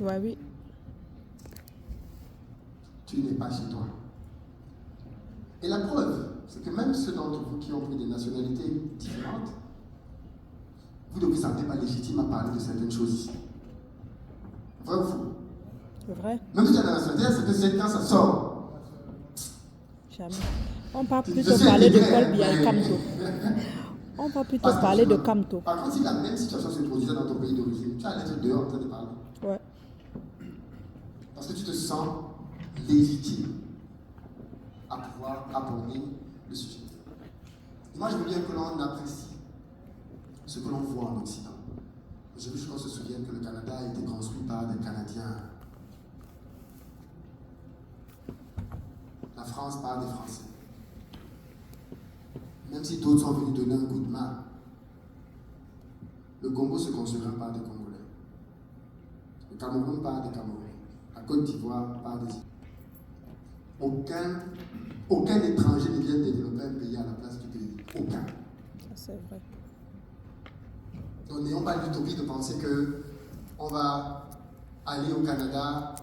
Ouais, oui. Tu n'es pas chez toi. Et la preuve, c'est que même ceux d'entre vous qui ont pris des nationalités différentes, vous ne vous sentez pas légitime à parler de certaines choses ici. Vrai ou faux? C'est vrai. Même si tu as la nationalité, c'est quand ça sort. Jamais. On va Je plutôt suis parler de intégré, Paul Biya mais- Kamto. On va plutôt Parce que parler de Kamto. Par contre, si la même situation se produisait dans ton pays d'origine, tu allais être dehors en train de parler. Ouais. Parce que tu te sens légitime à pouvoir aborder le sujet. Moi, je veux bien que l'on apprécie ce que l'on voit en Occident. Je veux juste qu'on se souvienne que le Canada a été construit par des Canadiens. La France par des Français. Même si d'autres sont venus donner un coup de main, le Congo se construira par des Congolais. Le Cameroun par des Camerounais. La Côte d'Ivoire par des Aucun étranger ne vient développer un pays à la place du pays. Aucun. C'est vrai. Donc n'ayons pas l'utopie de penser qu'on va aller au Canada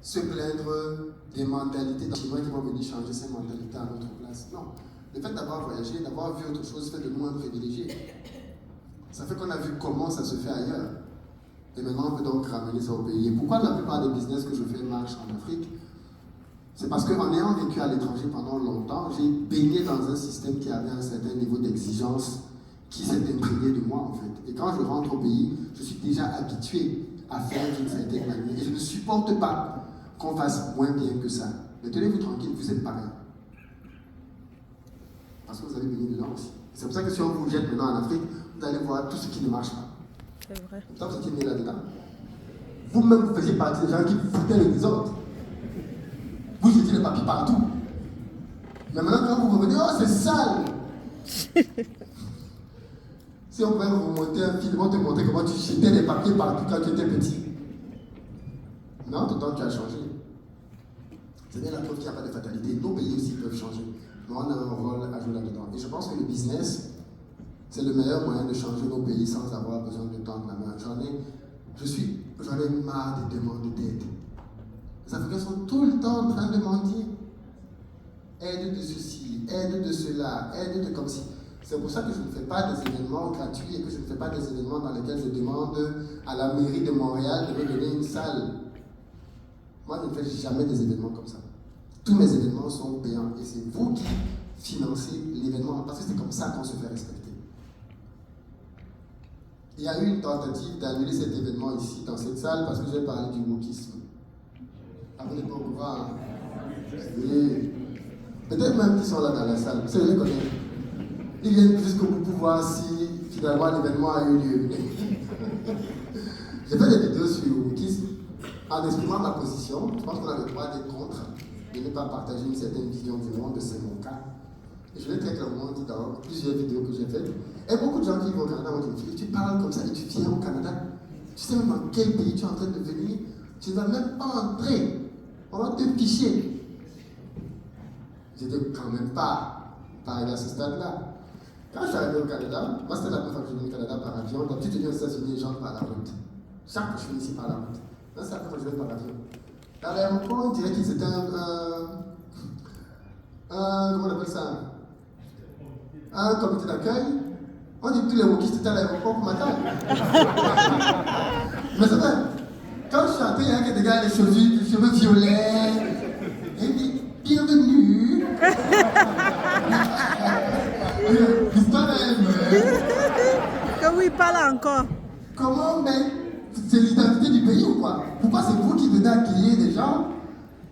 se plaindre des mentalités des Chinois qui vont venir changer ces mentalités à notre place. Non. Le fait d'avoir voyagé, d'avoir vu autre chose, fait de nous un privilégié. Ça fait qu'on a vu comment ça se fait ailleurs. Et maintenant, on peut donc ramener ça au pays. Et pourquoi la plupart des business que je fais marchent en Afrique? C'est parce qu'en ayant vécu à l'étranger pendant longtemps, j'ai baigné dans un système qui avait un certain niveau d'exigence qui s'est imprégné de moi en fait. Et quand je rentre au pays, je suis déjà habitué à faire d'une certaine manière. Et je ne supporte pas qu'on fasse moins bien que ça. Mais tenez-vous tranquille, vous êtes pareil. Parce que vous avez baigné dedans aussi. C'est pour ça que si on vous jette maintenant en Afrique, vous allez voir tout ce qui ne marche pas. C'est vrai. Pourtant, vous étiez né là-dedans. Vous-même, vous faisiez partie des gens qui foutaient le désordre. Vous jetiez les papiers partout. Mais maintenant, quand vous revenez, oh, c'est sale. Si on pouvait vous monter un film, on te montrer comment tu jetais les papiers partout quand tu étais petit. Non, tout le temps, tu as changé. C'est bien la preuve qu'il n'y a pas de fatalité. Nos pays aussi peuvent changer. Mais on a un rôle à jouer là-dedans. Et je pense que le business, c'est le meilleur moyen de changer nos pays sans avoir besoin de tendre la main. J'en ai marre des demandes d'aide. Les Africains sont tout le temps en train de mentir. Aide de ceci, aide de cela, aide de comme si. C'est pour ça que je ne fais pas des événements gratuits et que je ne fais pas des événements dans lesquels je demande à la mairie de Montréal de me donner une salle. Moi, je ne fais jamais des événements comme ça. Tous mes événements sont payants et c'est vous qui financez l'événement parce que c'est comme ça qu'on se fait respecter. Il y a eu une tentative d'annuler cet événement ici, dans cette salle, parce que j'ai parlé du wokisme. Ah, vous n'êtes pas au courant, hein? Oui. Peut-être même qu'ils sont là dans la salle. Vous savez, je les connais. Ils viennent jusqu'au bout pour voir si finalement l'événement a eu lieu. J'ai fait des vidéos sur le wokisme en exprimant ma position. Je pense qu'on a le droit d'être contre, de ne pas partager une certaine vision du monde, c'est mon cas. Et je l'ai très clairement dit dans plusieurs vidéos que j'ai faites. Et beaucoup de gens qui vont au Canada m'ont dit, tu parles comme ça et tu viens au Canada. Tu sais même dans quel pays tu es en train de venir. Tu ne vas même pas entrer. On va te picher. J'étais quand même pas arrivé à ce stade-là. Quand je suis arrivé au Canada, moi c'était la première fois que je venais au Canada par avion. D'habitude, je viens aux États-Unis, les gens par la route. Chaque fois que je viens ici par la route. Là, c'est la première fois que je viens par avion. Dans l'aéroport, on dirait que c'était comment on appelle ça? Un comité d'accueil. On dit que tous les wokistes étaient à l'aéroport pour m'attendre. Mais c'est vrai. Quand je suis entré, il y a des gars avec les cheveux violets. Et il dit bienvenue. L'histoire est. Comment il parle encore? Comment, mais c'est l'identité du pays ou quoi? Pourquoi c'est vous qui venez accueillir des gens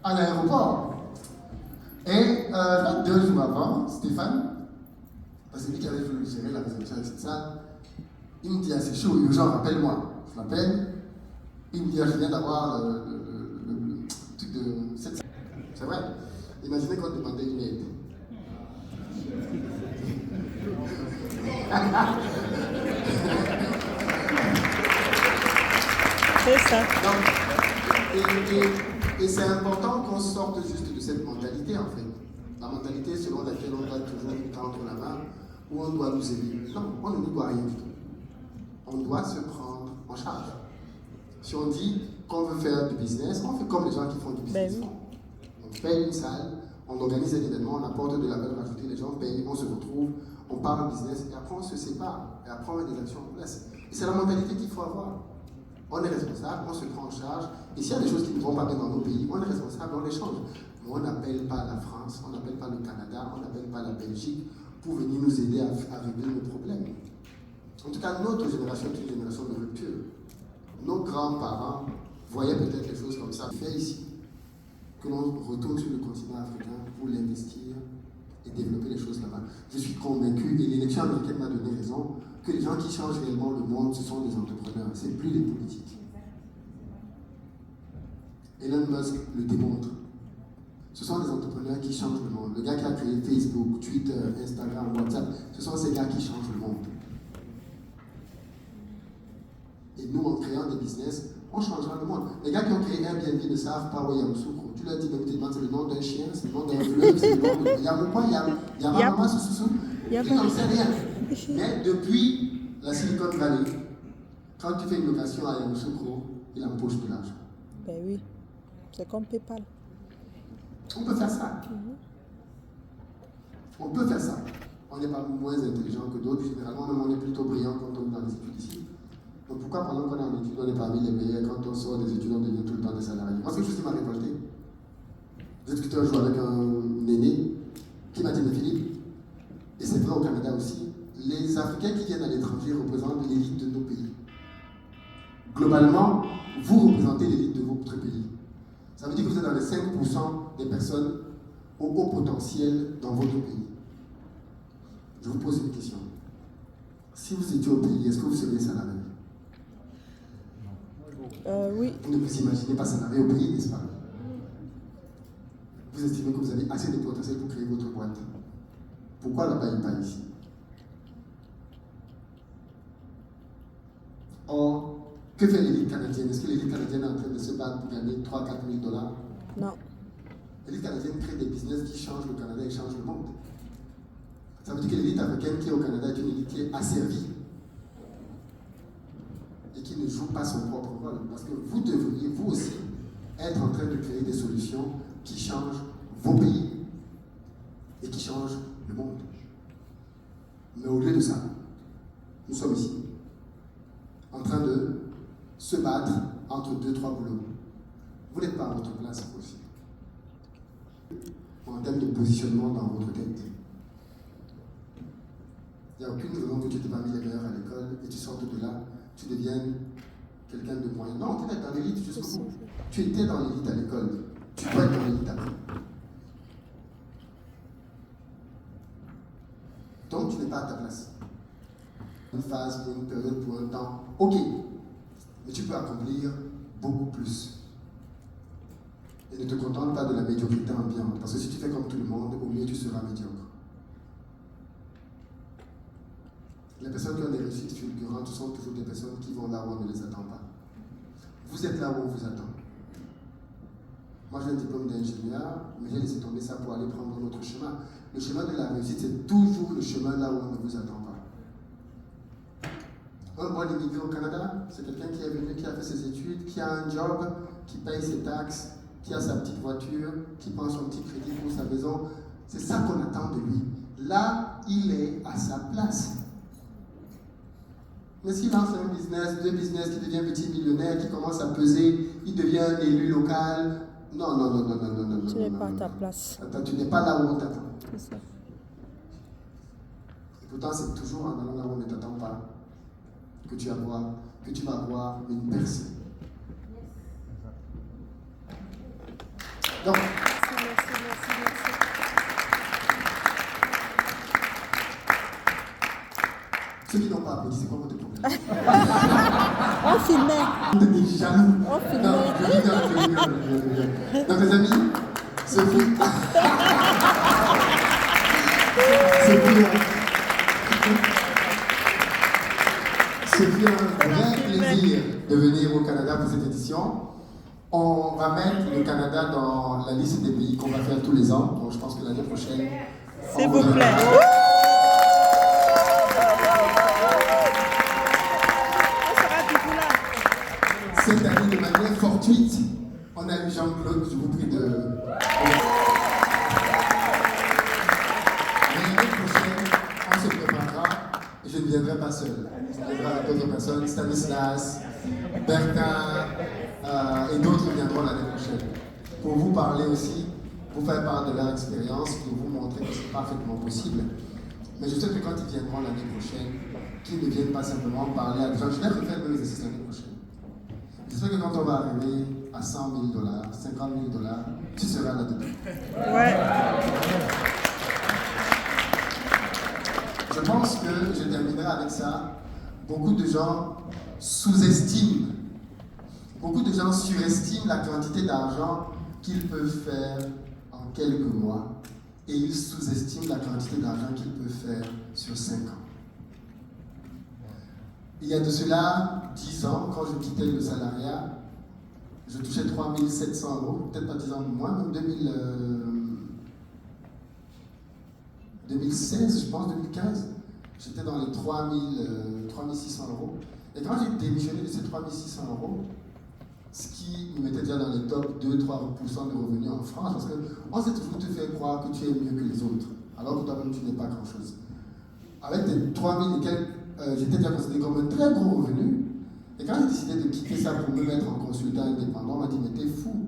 à l'aéroport? Et 2 jours avant, Stéphane, c'est lui qui avait géré la réservation de cette salle, il me dit ah, c'est chaud, urgent, rappelle-moi. Je l'appelle, il me dit ah, je viens d'avoir le truc de cette salle. C'est vrai. Imaginez qu'on demandait une aide. C'est ça. Et c'est important qu'on sorte juste de cette mentalité en fait. La mentalité selon laquelle on doit toujours nous tendre la main ou on doit nous aider. Non, on ne nous doit rien du tout. On doit se prendre en charge. Si on dit qu'on veut faire du business, on fait comme les gens qui font du business. Ben On paye une salle, on organise un événement, on apporte de la valeur ajoutée, les gens payent, on se retrouve, on parle business, et après on se sépare, et après on met des actions en place. Et c'est la mentalité qu'il faut avoir. On est responsable, on se prend en charge, et s'il y a des choses qui ne vont pas bien dans nos pays, on est responsable, on les change. Mais on n'appelle pas la France, on n'appelle pas le Canada, on n'appelle pas la Belgique pour venir nous aider à régler nos problèmes. En tout cas, notre génération est une génération de rupture. Nos grands-parents voyaient peut-être les choses comme ça. Fait ici, que l'on retourne sur le continent africain pour l'investir et développer les choses là-bas. Je suis convaincu, et l'élection américaine m'a donné raison, que les gens qui changent réellement le monde, ce sont des entrepreneurs, c'est plus les politiques. Elon Musk le démontre. Ce sont des entrepreneurs qui changent le monde. Le gars qui a créé Facebook, Twitter, Instagram, WhatsApp, ce sont ces gars qui changent le monde. Et nous, en créant des business, on changera le monde. Les gars qui ont créé Airbnb ne savent pas où il y a Yamoussoukro. Tu leur dis, mais tu te demandes, c'est le nom d'un chien, c'est le nom d'un fleuve, c'est le nom de... Il y a quoi? Il y a Mama Soussou. Ils n'en savent rien. Mais depuis la Silicon Valley, quand tu fais une location à Yamoussoukro, il empoche de l'argent. Ben oui, c'est comme PayPal. On peut faire ça. On peut faire ça. On n'est pas moins intelligent que d'autres. Généralement, même on est plutôt brillant quand on est dans les études ici. Donc pourquoi pendant qu'on est en études, on est parmi les meilleurs, quand on sort des études, on devient tout le temps des salariés? Moi, c'est quelque chose qui m'a révolté. J'ai discuté un jour avec un aîné qui m'a dit, mais Philippe, et c'est vrai au Canada aussi, les Africains qui viennent à l'étranger représentent l'élite de nos pays. Globalement, vous représentez l'élite de votre pays. Ça veut dire que vous êtes dans les 5% des personnes au haut potentiel dans votre pays. Je vous pose une question. Si vous étiez au pays, est-ce que vous seriez salarié? Oui. Vous ne vous imaginez pas salarié au pays, n'est-ce pas? Vous estimez que vous avez assez de potentiel pour créer votre boîte. Pourquoi la paye pas ici? Or, que fait l'élite canadienne? Est-ce que l'élite canadienne est en train de se battre pour gagner 3 000 à 4 000 $? Non. L'élite canadienne crée des business qui changent le Canada et changent le monde. Ça veut dire que l'élite africaine qui est au Canada est une élite qui est asservie et qui ne joue pas son propre rôle. Parce que vous devriez, vous aussi, être en train de créer des solutions qui changent vos pays et qui changent le monde. Mais au lieu de ça, nous sommes ici, en train de se battre entre 2-3 boulots. Vous n'êtes pas à votre place aussi. En termes de positionnement dans votre tête. Il n'y a aucune raison que tu étais parmi les meilleurs à l'école et tu sortes de là, tu deviennes quelqu'un de moyen. Non, tu es dans l'élite jusqu'au bout. Tu étais dans l'élite à l'école. Tu dois être dans l'élite après. Donc tu n'es pas à ta place. Une phase, pour une période, pour un temps, ok. Mais tu peux accomplir beaucoup plus. Et ne te contente pas de la médiocrité ambiante. Parce que si tu fais comme tout le monde, au mieux tu seras médiocre. Les personnes qui ont des réussites fulgurantes sont toujours des personnes qui vont là où on ne les attend pas. Vous êtes là où on vous attend. Moi j'ai un diplôme d'ingénieur, mais j'ai laissé tomber ça pour aller prendre notre chemin. Le chemin de la réussite, c'est toujours le chemin là où on ne vous attend pas. Un bon immigré au Canada, c'est quelqu'un qui est venu, qui a fait ses études, qui a un job, qui paye ses taxes, qui a sa petite voiture, qui prend son petit crédit pour sa maison. C'est ça qu'on attend de lui. Là, il est à sa place. Mais s'il lance un business, deux business, qui devient petit millionnaire, qui commence à peser, il devient un élu local. Non. Tu n'es pas à ta place. Attends, tu n'es pas là où on t'attend. C'est ça. Et pourtant, c'est toujours en allant là où on ne t'attend pas que tu vas avoir une percée. Donc, Merci. ceux qui n'ont pas applaudi, c'est quoi votre problème? On filmait. Vous êtes jaloux. On filmait. Non, je rigole. Donc, les amis, Sophie. Sophie a un vrai plaisir de venir au Canada pour cette édition. On va mettre le Canada dans la liste des pays qu'on va faire tous les ans. Donc, je pense que l'année prochaine. S'il vous plaît. Cette année, 48, on a eu Jean-Claude, je vous prie de... Mais l'année prochaine, on se préparera et je ne viendrai pas seul. Je viendrai avec d'autres personnes, Stanislas, Bertin et d'autres viendront l'année prochaine. Pour vous parler aussi, vous faire part de leur expérience, pour vous montrer que c'est parfaitement possible. Mais je sais que quand ils viendront l'année prochaine, qu'ils ne viennent pas simplement parler à des gens. Je vais refaire le même exercice l'année prochaine. J'espère que quand on va arriver à 100 000 $, 50 000 $, tu seras là-dedans. Ouais. Je pense que je terminerai avec ça. Beaucoup de gens sous-estiment, beaucoup de gens surestiment la quantité d'argent qu'ils peuvent faire en quelques mois et ils sous-estiment la quantité d'argent qu'ils peuvent faire sur 5 ans. Il y a de cela 10 ans, quand je quittais le salariat, je touchais 3 700 €, peut-être pas 10 ans de moins, même 2016, je pense, 2015. J'étais dans les 3 600 €. Et quand j'ai démissionné de ces 3 600 €, ce qui me mettait déjà dans les top 2-3% de revenus en France, parce qu'on s'est toujours te fait croire que tu es mieux que les autres, alors que toi-même tu n'es pas grand-chose. Avec tes 3 000 et quelques, j'étais déjà considéré comme un très gros revenu. Et quand j'ai décidé de quitter ça pour me mettre en consultant indépendant, on m'a dit, mais t'es fou.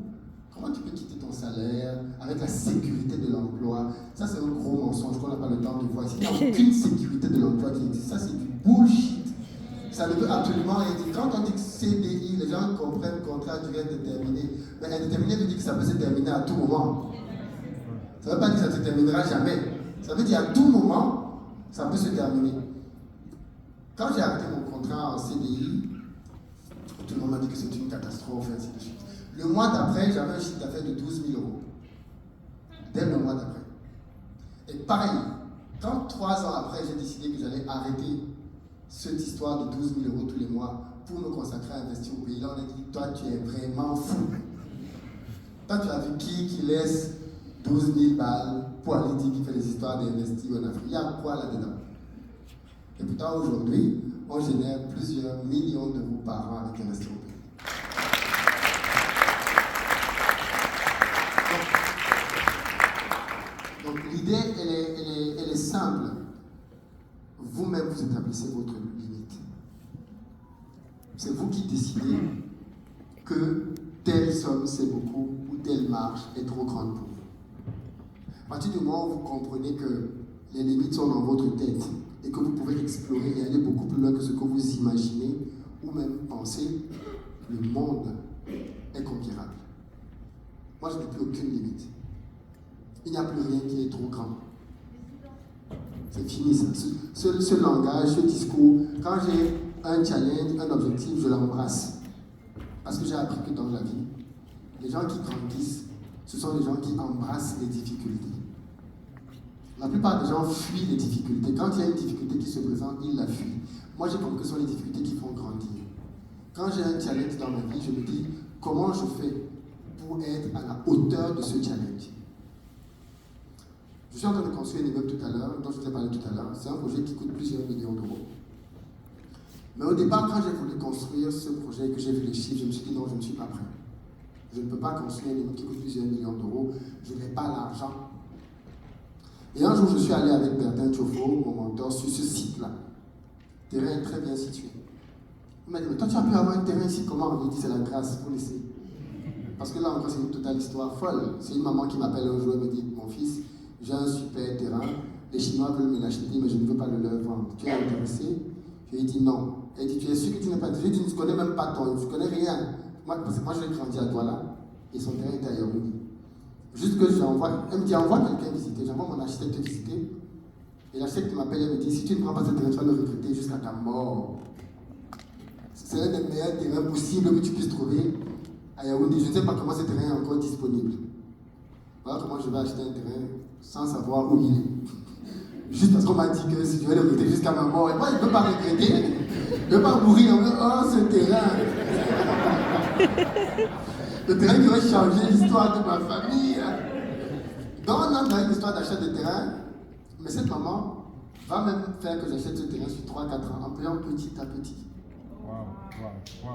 Comment tu peux quitter ton salaire avec la sécurité de l'emploi? Ça, c'est un gros mensonge qu'on n'a pas le temps de voir. Il n'y a aucune sécurité de l'emploi qui existe. Ça, c'est du bullshit. Ça ne veut absolument rien dire. Quand on dit que CDI, les gens comprennent contrat à durée indéterminée. Mais indéterminé veut dire que ça peut se terminer à tout moment. Ça ne veut pas dire que ça se terminera jamais. Ça veut dire à tout moment, ça peut se terminer. Quand j'ai arrêté mon contrat en CDI, tout le monde m'a dit que c'était une catastrophe, et ainsi de suite. Le mois d'après, j'avais un chiffre d'affaires de 12 000 €. Dès le mois d'après. Et pareil, quand 3 ans après, j'ai décidé que j'allais arrêter cette histoire de 12 000 € tous les mois pour me consacrer à investir au pays, là on a dit, toi tu es vraiment fou. Toi tu as vu qui laisse 12 000 balles pour aller dire qu'il fait des histoires d'investir en Afrique. Il y a quoi là-dedans? Et pourtant aujourd'hui, on génère plusieurs millions d'euros par an avec investir au pays. Donc l'idée, elle est simple. Vous-même, vous établissez votre limite. C'est vous qui décidez que telle somme c'est beaucoup ou telle marge est trop grande pour vous. À partir du moment où vous comprenez que les limites sont dans votre tête et que vous pouvez explorer et aller beaucoup plus loin que ce que vous imaginez ou même pensez, le monde est conquérable. Moi, je n'ai plus aucune limite. Il n'y a plus rien qui est trop grand. C'est fini ça. Ce langage, ce discours, quand j'ai un challenge, un objectif, je l'embrasse. Parce que j'ai appris que dans la vie, les gens qui grandissent, ce sont les gens qui embrassent les difficultés. La plupart des gens fuient les difficultés. Quand il y a une difficulté qui se présente, ils la fuient. Moi, j'ai compris que ce sont les difficultés qui font grandir. Quand j'ai un challenge dans ma vie, je me dis comment je fais pour être à la hauteur de ce challenge. Je suis en train de construire un immeuble tout à l'heure, dont je vous ai parlé tout à l'heure. C'est un projet qui coûte plusieurs millions d'euros. Mais au départ, quand j'ai voulu construire ce projet et que j'ai vu les chiffres, je me suis dit non, je ne suis pas prêt. Je ne peux pas construire un immeuble qui coûte plusieurs millions d'euros. Je n'ai pas l'argent. Et un jour, je suis allé avec Bertin Chofo, mon mentor, sur ce site-là. Le terrain est très bien situé. Il m'a dit, mais toi, tu as pu avoir un terrain ici, comment? Il dit, c'est la grâce, pour laisser. Parce que là encore, c'est une totale histoire folle. C'est une maman qui m'appelle un jour et me dit, mon fils, j'ai un super terrain, les Chinois veulent me l'acheter, mais je ne veux pas le leur vendre. Tu es intéressé? Je lui ai dit non. Elle dit, tu es sûr que tu n'es pas intéressé? Je lui ai dit, tu ne connais même pas ton, tu ne connais rien. Parce que moi, je l'ai grandi à Douala, et son terrain était à Yaoundé. Juste que j'envoie, elle me dit, envoie quelqu'un visiter. J'envoie mon architecte visiter. Et l'architecte m'appelle et me dit, si tu ne prends pas ce terrain, tu vas le recruter jusqu'à ta mort. C'est un des meilleurs terrains possibles que tu puisses trouver à Yaoundé. Je ne sais pas comment ce terrain est encore disponible. Voilà comment je vais acheter un terrain sans savoir où il est. Juste parce qu'on m'a dit que si je vais le recruter jusqu'à ma mort, et moi je ne peux pas regretter. Je ne veux pas mourir en disant, oh ce terrain. Le terrain qui aurait changé l'histoire de ma famille. Donc on a une histoire d'achat de terrain, mais cette maman va même faire que j'achète ce terrain sur 3-4 ans, en payant petit à petit.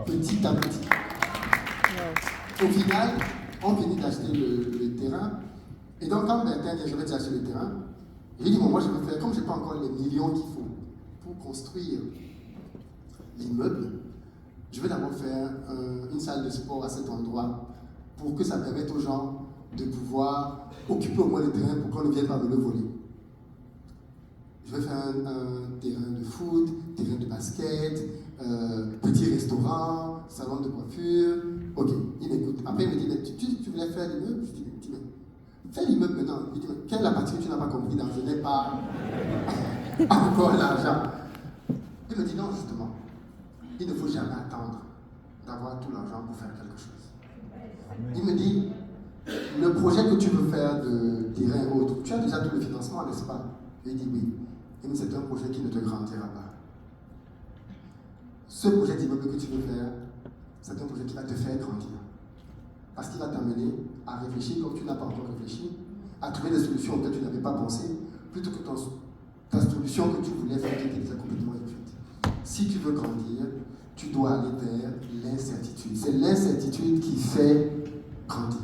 Petit à petit. Wow. Au final, on finit d'acheter le terrain. Et donc, quand Bertin dit je vais acheter le terrain, j'ai dit bon, moi je veux faire, comme je n'ai pas encore les millions qu'il faut pour construire l'immeuble, je vais d'abord faire une salle de sport à cet endroit pour que ça permette aux gens de pouvoir occuper au moins le terrain pour qu'on ne vienne pas me le voler. Je vais faire un terrain de foot, terrain de basket, petit restaurant, salon de coiffure. Ok, il m'écoute. Après, il me dit, mais tu voulais faire l'immeuble? Je dis, mais fais l'immeuble maintenant. Il dit, mais quelle est la partie que tu n'as pas compris dans je n'ai pas encore l'argent? Il me dit, non, justement, il ne faut jamais attendre d'avoir tout l'argent pour faire quelque chose. Il me dit, le projet que tu veux faire de terrain ou autre, tu as déjà tout le financement, n'est-ce pas? Il dit oui. Il me dit, c'est un projet qui ne te grandira pas. Ce projet d'immeuble que tu veux faire, c'est un projet qui va te faire grandir. Parce qu'il va t'amener à réfléchir comme tu n'as pas encore réfléchi, à trouver des solutions auxquelles tu n'avais pas pensé, plutôt que ta solution que tu voulais faire qui était déjà complètement épuisée. Si tu veux grandir, tu dois aller vers l'incertitude. C'est l'incertitude qui fait grandir.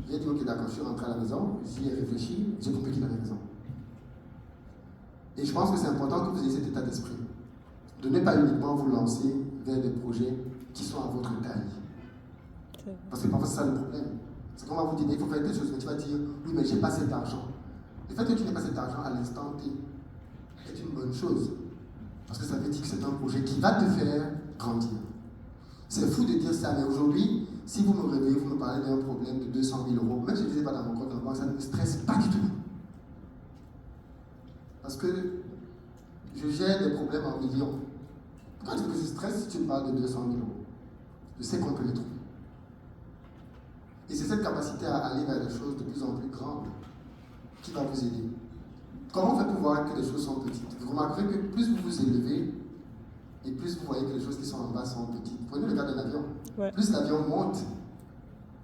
J'ai dit, ok, d'accord, je suis rentré à la maison, j'y ai réfléchi, j'ai compris qu'il avait raison. Et je pense que c'est important que vous ayez cet état d'esprit. De ne pas uniquement vous lancer vers des projets qui sont à votre taille. Parce que parfois c'est ça le problème. C'est qu'on va vous dire, il faut faire des choses, mais tu vas dire, oui, mais j'ai pas cet argent. Le fait que tu n'aies pas cet argent à l'instant T est une bonne chose. Parce que ça veut dire que c'est un projet qui va te faire grandir. C'est fou de dire ça, mais aujourd'hui, si vous me réveillez, vous me parlez d'un problème de 200 000 euros, même si je ne les ai pas dans mon compte en banque, ça ne me stresse pas du tout. Parce que je gère des problèmes en millions. Pourquoi tu me stresses si tu me parles de 200 000 euros? Je sais qu'on peut les trouver. Et c'est cette capacité à aller vers des choses de plus en plus grandes qui va vous aider. Comment on fait pour voir que les choses sont petites? Vous remarquerez que plus vous vous élevez, et plus vous voyez que les choses qui sont en bas sont petites. Prenez le cas d'un avion. Ouais. Plus l'avion monte,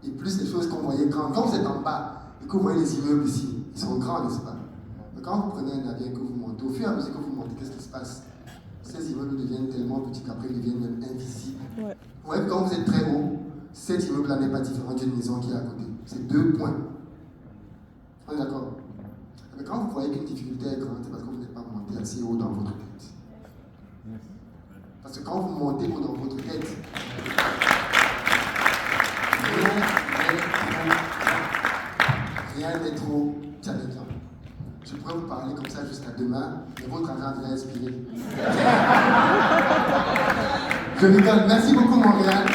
et plus les choses qu'on voyait grandes. Quand vous êtes en bas, et que vous voyez les immeubles ici, ils sont grands, n'est-ce pas? Mais quand vous prenez un avion et que vous montez, au fur et à mesure que vous montez, qu'est-ce qui se passe? Ces immeubles deviennent tellement petits qu'après ils deviennent même invisibles. Ouais. Vous voyez que quand vous êtes très haut, cet immeuble-là n'est pas différent d'une maison qui est à côté. C'est 2 points. On est d'accord? Mais quand vous voyez qu'une difficulté est grande, c'est parce que vous n'êtes pas monté assez haut dans votre tête. Parce que quand vous montez haut dans votre tête, rien n'est trop challengeant. Je pourrais vous parler comme ça jusqu'à demain, mais votre argent devrait inspirer. Je rigole. Merci beaucoup, Montréal.